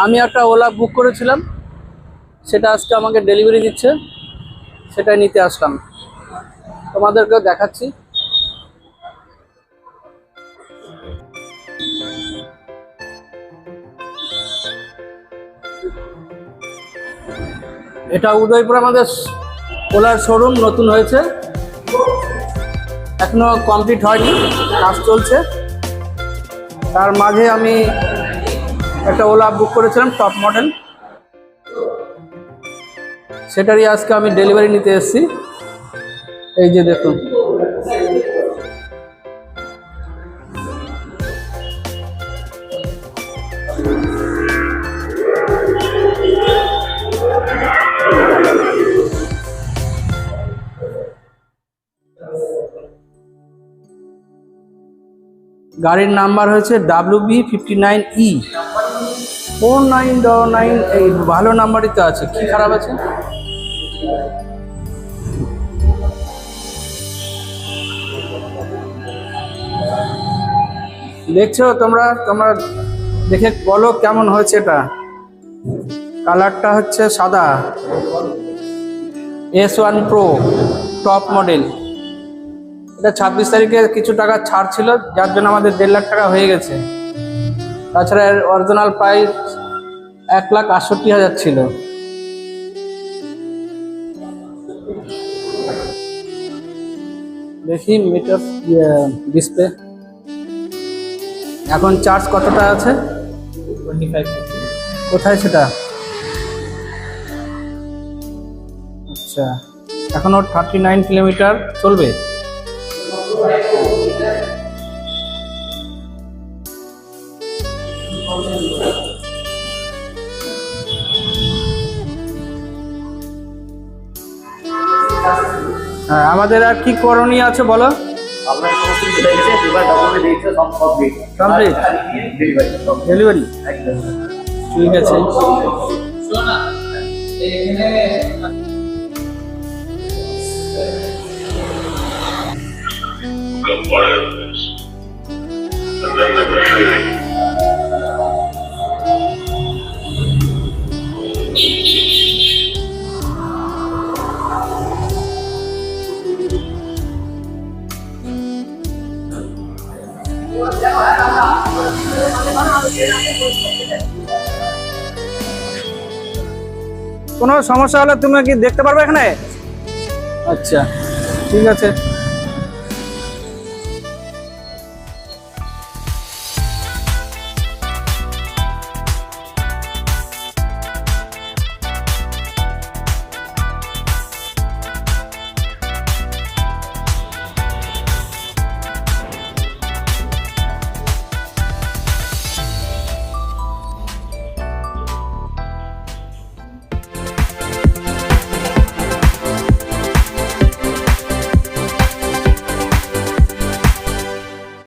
আমি একটা ওলা বুক করেছিলাম, সেটা আজকে আমাকে ডেলিভারি দিচ্ছে, সেটাই নিতে আসলাম, তোমাদেরকেও দেখাচ্ছি। এটা উদয়পুর আমাদের ওলার শোরুম নতুন হয়েছে, এখনো কমপ্লিট হয়নি, কাজ চলছে। তার মাঝে আমি একটা ওলা বুক করেছিলাম টপ মডেল, সেটারই আজকে আমি ডেলিভারি নিতে এসেছি। এই যে দেখুন, গাড়ির নাম্বার হয়েছে WB59E 4999। এই ভালো নাম্বারই তো আছে, কি খারাপ আছে? দেখছো তোমরা দেখে বলো কেমন হয়েছে। এটা কালারটা হচ্ছে সাদা, S1 Pro টপ মডেল। এটা 26 তারিখে কিছু টাকা ছাড় ছিল, যার জন্য আমাদের 1.5 লাখ টাকা হয়ে গেছে। তাছাড়া এর অরিজিনাল প্রাইস 1,68,000 ছিল। দেখি মিটার ডিসপ্লে এখন চার্জ কতটা আছে? 25। কোথায় সেটা? আচ্ছা, এখনো 39 কিলোমিটার চলবে। হ্যাঁ, আমাদের আর কি করণীয় আছে বলো? ডেলিভারি ঠিক আছে। কোনো সমস্যা হলে তুমি কি দেখতে পারবে এখানে? আচ্ছা ঠিক আছে।